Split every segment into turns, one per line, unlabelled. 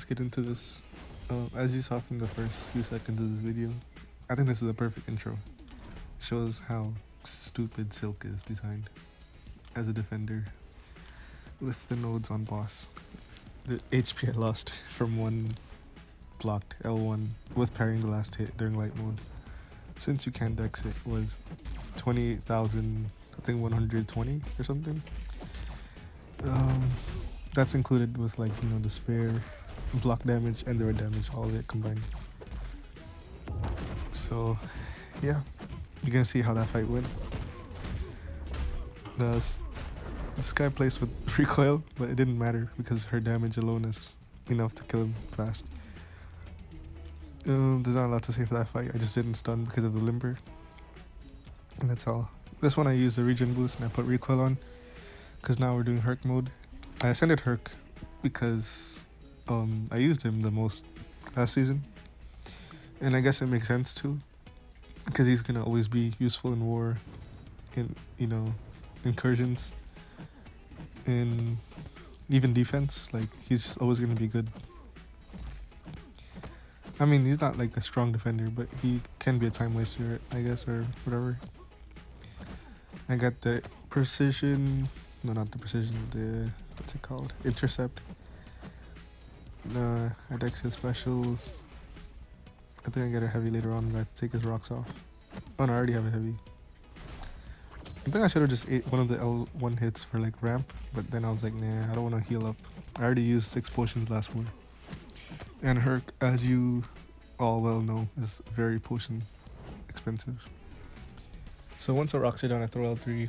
let's get into this. As you saw from the first few seconds of this video, I think this is a perfect intro. It shows how stupid Silk is designed as a defender with the nodes on boss. The HP I lost from one blocked L1 with parrying the last hit during light mode, since you can't dex it, was 28,000, I think 120 or something. That's included with, like, you know, the spare block damage and the red damage, all of it combined. So yeah, you can see how that fight went. This guy plays with recoil, but it didn't matter because her damage alone is enough to kill him fast. There's not a lot to say for that fight. I just didn't stun because of the limber, and that's all. This one I used the regen boost and I put recoil on because now we're doing Herc mode. I ascended Herc because I used him the most last season, and I guess it makes sense too, because he's gonna always be useful in war, in, you know, incursions, in even defense. Like, he's just always gonna be good. I mean, he's not like a strong defender, but he can be a time waster, I guess, or whatever. I got the precision, no, not the precision, the, what's it called, intercept. I dex his specials. I think I get a heavy later on, but I have to take his rocks off. Oh no, I already have a heavy. I think I should have just ate one of the L1 hits for like ramp, but then I was like, nah, I don't want to heal up. I already used 6 potions last war. And Herc, as you all well know, is very potion expensive. So once the rocks are done, I throw L3.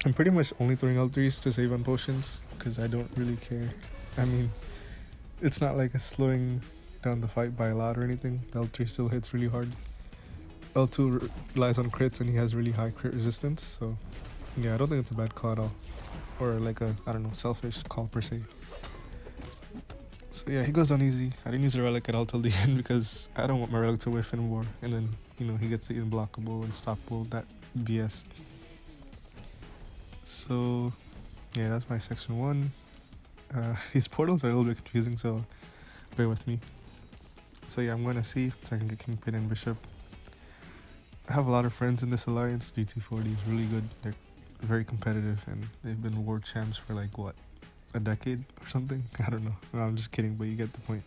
I'm pretty much only throwing L3s to save on potions, because I don't really care. I mean, it's not like it's slowing down the fight by a lot or anything. L3 still hits really hard. L2 relies on crits and he has really high crit resistance, so yeah, I don't think it's a bad call at all. Or like a, I don't know, selfish call per se. So yeah, he goes down easy. I didn't use a relic at all till the end because I don't want my relic to whiff in war, and then, you know, he gets the unblockable, unstoppable, that BS. So yeah, that's my section 1. These portals are a little bit confusing, so bear with me. So yeah, I'm gonna see so I can get Kingpin and Bishop. I have a lot of friends in this alliance. GT40 is really good. They're very competitive and they've been world champs for like, what, a decade or something? I don't know. No, I'm just kidding, but you get the point.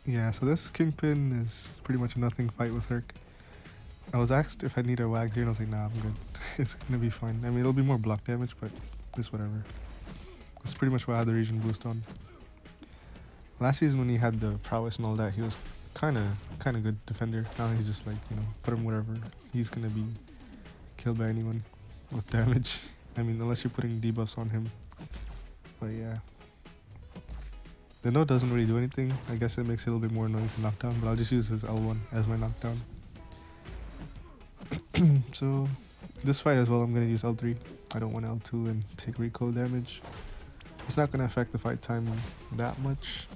Yeah, so this Kingpin is pretty much a nothing fight with Herc. I was asked if I need a Wags here and I was like, nah, I'm good. It's gonna be fine. I mean, it'll be more block damage, but it's whatever. That's pretty much what I had the regen boost on. Last season when he had the prowess and all that, he was kind of good defender. Now he's just like, you know, put him wherever. He's gonna be killed by anyone with damage. I mean, unless you're putting debuffs on him. But yeah. The node doesn't really do anything. I guess it makes it a little bit more annoying to knock down, but I'll just use his L1 as my knockdown. So this fight as well, I'm gonna use L3. I don't want L2 and take recoil damage. It's not gonna affect the fight time that much.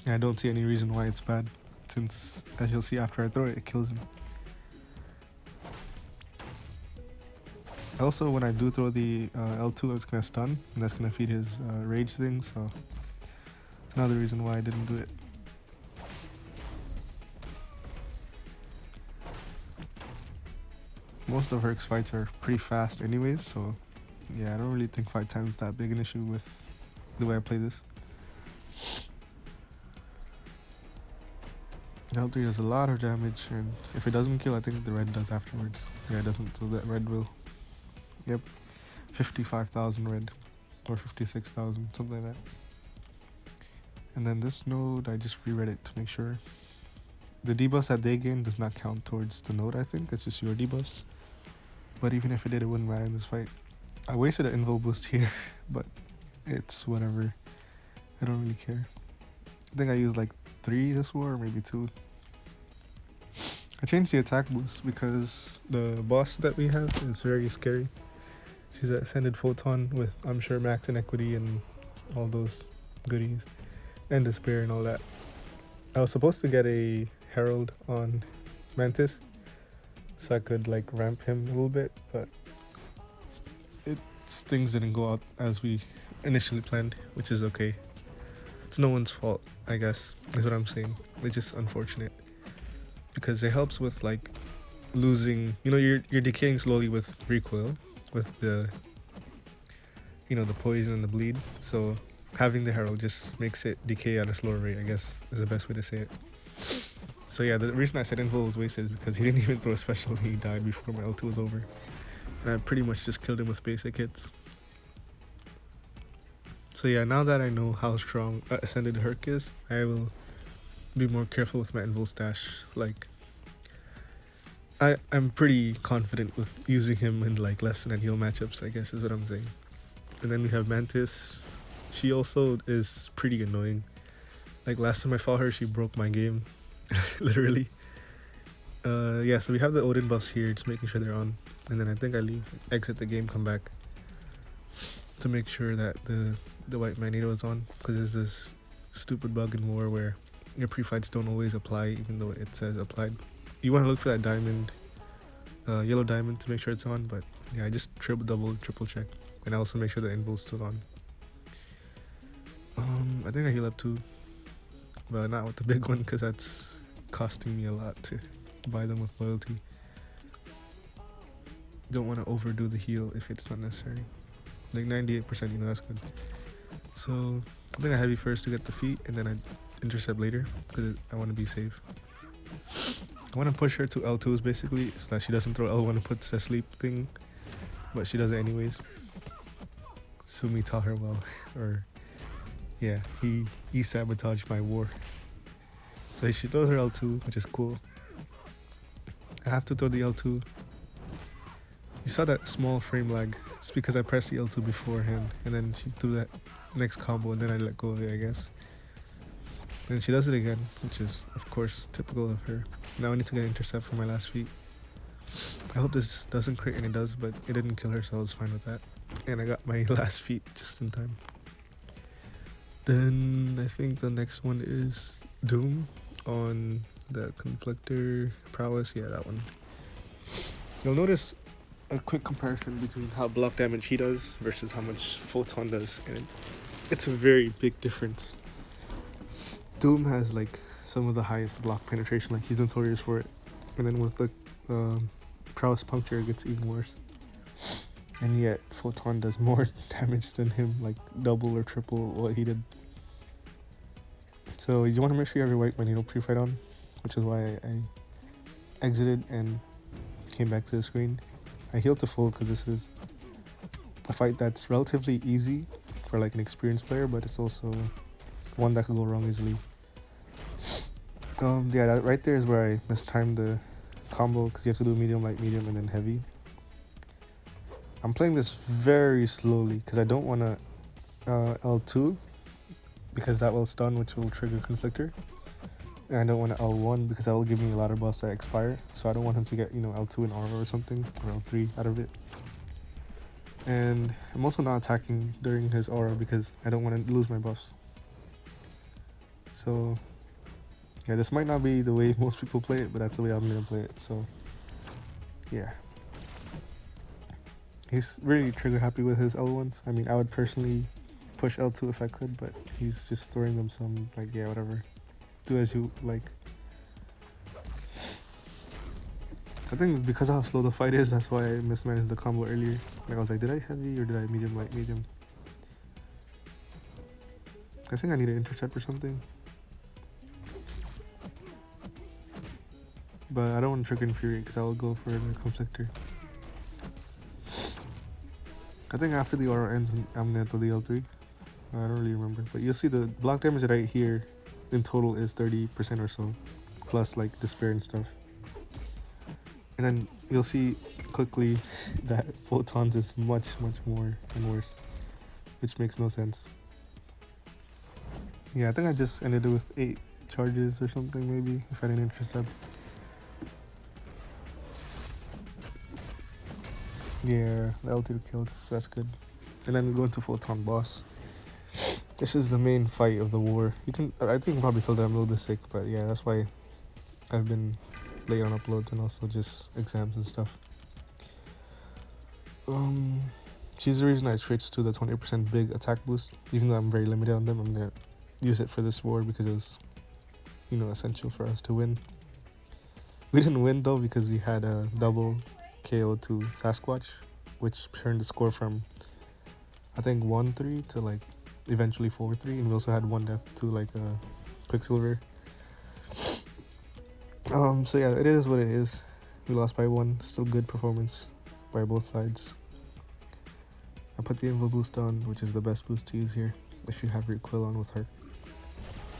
And I don't see any reason why it's bad, since, as you'll see after I throw it, it kills him. Also, when I do throw the L2, it's gonna stun, and that's gonna feed his rage thing, so it's another reason why I didn't do it. Most of Herc's fights are pretty fast anyways, so yeah, I don't really think fight time is that big an issue with the way I play this. L3 does a lot of damage, and if it doesn't kill, I think the red does afterwards. Yeah, it doesn't, so that red will. Yep, 55,000 red, or 56,000, something like that. And then this node, I just reread it to make sure. The debuffs that they gain does not count towards the node, I think. It's just your debuffs. But even if it did, it wouldn't matter in this fight. I wasted an invul boost here, but it's whatever. I don't really care. I think I used like 3 this war, or maybe 2. I changed the attack boost because the boss that we have is very scary. She's an ascended Photon with, I'm sure, max inequity and all those goodies, and despair and all that. I was supposed to get a Herald on Mantis so I could like ramp him a little bit, but things didn't go out as we initially planned, which is okay. It's no one's fault, I guess, is what I'm saying. It's just unfortunate because it helps with like losing. You know, you're decaying slowly with recoil, with the the poison and the bleed. So having the herald just makes it decay at a slower rate, I guess, is the best way to say it. So yeah, the reason I said Invul was wasted is because he didn't even throw a special. He died before my L2 was over. And I pretty much just killed him with basic hits. So yeah, now that I know how strong Ascended Herc is, I will be more careful with my Invul stash. Like, I'm pretty confident with using him in like less than heal matchups, I guess is what I'm saying. And then we have Mantis. She also is pretty annoying. Like last time I fought her, she broke my game. Literally. Yeah, so we have the Odin buffs here, just making sure they're on. And then I think I exit the game, come back to make sure that the white Magneto is on. Because there's this stupid bug in war where your pre-fights don't always apply even though it says applied. You want to look for that diamond, yellow diamond to make sure it's on. But yeah, I just triple check. And I also make sure the Invul's still on. I think I heal up too. But not with the big one because that's costing me a lot to buy them with loyalty. Don't want to overdo the heal if it's not necessary. Like 98%, that's good. So I think I heavy first to get the feet and then I intercept later because I want to be safe. I want to push her to L2s basically so that she doesn't throw L1 and puts a sleep thing, but she does it anyways. Sumi taught her well, or yeah, he sabotaged my war. So she throws her L2, which is cool. I have to throw the L2. You saw that small frame lag. It's because I pressed the L2 beforehand, and then she threw that next combo, and then I let go of it, I guess. Then she does it again, which is, of course, typical of her. Now I need to get an intercept for my last feat. I hope this doesn't crit, and it does, but it didn't kill her, so I was fine with that. And I got my last feat just in time. Then I think the next one is Doom on the Conflictor Prowess. Yeah, that one. You'll notice a quick comparison between how block damage he does versus how much Photon does, and it's a very big difference. Doom has like some of the highest block penetration, like he's notorious for it, and then with the Prowess Puncture it gets even worse. And yet Photon does more damage than him, like double or triple what he did. So you want to make sure you have your white Magneto pre-fight on, which is why I exited and came back to the screen. I healed to full because this is a fight that's relatively easy for like an experienced player, but it's also one that could go wrong easily. Yeah, that right there is where I mistimed the combo because you have to do medium, light, medium, and then heavy. I'm playing this very slowly because I don't want to L2 because that will stun, which will trigger Conflictor. And I don't want to L1 because that will give me a lot of buffs that expire. So I don't want him to get, L2 in aura or something, or L3 out of it. And I'm also not attacking during his aura because I don't want to lose my buffs. So yeah, this might not be the way most people play it, but that's the way I'm going to play it. So yeah. He's really trigger happy with his L1s. I mean, I would personally push L2 if I could, but he's just throwing them some, like, yeah, whatever. Do as you like. I think because of how slow the fight is, that's why I mismanaged the combo earlier. Like, I was like, did I heavy or did I medium, light, medium? I think I need an intercept or something. But I don't want to trigger Infuriate because I will go for the Conflictor. I think after the aura ends, I'm going to throw the L3. I don't really remember. But you'll see the block damage right here in total is 30% or so. Plus like Despair and stuff. And then you'll see quickly that Photons is much, much more and worse. Which makes no sense. Yeah, I think I just ended it with 8 charges or something maybe. If I didn't intercept. Yeah, the L2 killed, so that's good. And then we go into Photon boss. This is the main fight of the war. I think you can probably tell that I'm a little bit sick, but yeah, that's why I've been late on uploads and also just exams and stuff. She's the reason I switched to the 20% big attack boost. Even though I'm very limited on them, I'm gonna use it for this war because it was, you know, essential for us to win. We didn't win though because we had a double KO to Sasquatch, which turned the score from I think 1-3 to like eventually 4-3, and we also had one death to like Quicksilver. So yeah, it is what it is. We lost by 1. Still good performance by both sides. I put the Invo boost on, which is the best boost to use here if you have your Quill on with Herc.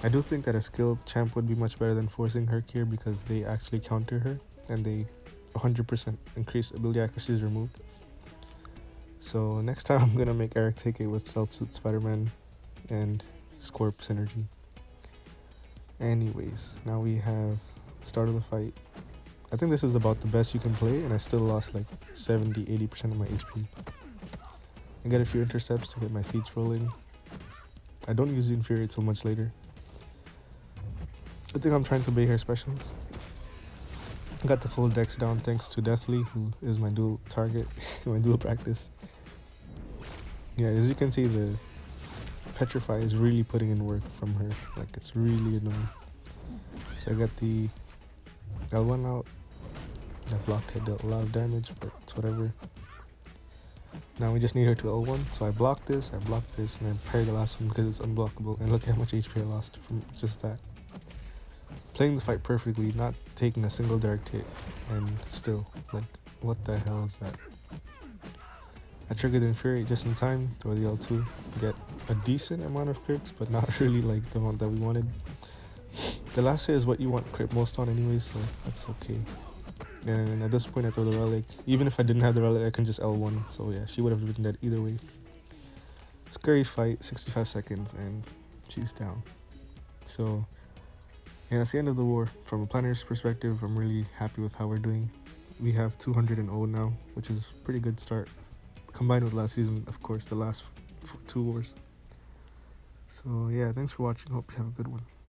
I do think that a skill champ would be much better than forcing Herc here because they actually counter her and they 100% increase ability accuracy is removed. So next time I'm gonna make Eric take it with Stealth Suit Spider-Man and Scorp synergy. Anyways, now we have start of the fight. I think this is about the best you can play, and I still lost like 70-80% of my HP. I get a few intercepts to get my feet rolling. I don't use the Infuriate till much later. I think I'm trying to bait her specials. I got the full dex down thanks to Deathly, who is my dual target, my dual practice. Yeah, as you can see, the Petrify is really putting in work from her. Like, it's really annoying. So I got the L1 out. That blocked hit dealt a lot of damage, but it's whatever. Now we just need her to L1, so I blocked this, and I parried the last one because it's unblockable, and look at how much HP I lost from just that. Playing the fight perfectly, not taking a single direct hit, and still, like, what the hell is that? I triggered the Infuriate just in time, throw the L2, get a decent amount of crits, but not really like the amount that we wanted. The last hit is what you want crit most on anyways, so that's okay. And at this point I throw the Relic. Even if I didn't have the Relic, I can just L1, so yeah, she would have been dead either way. Scary fight, 65 seconds, and she's down. So yeah, that's the end of the war. From a planner's perspective, I'm really happy with how we're doing. We have 200-0 now, which is a pretty good start. Combined with last season, of course, the last 2 wars. So yeah, thanks for watching. Hope you have a good one.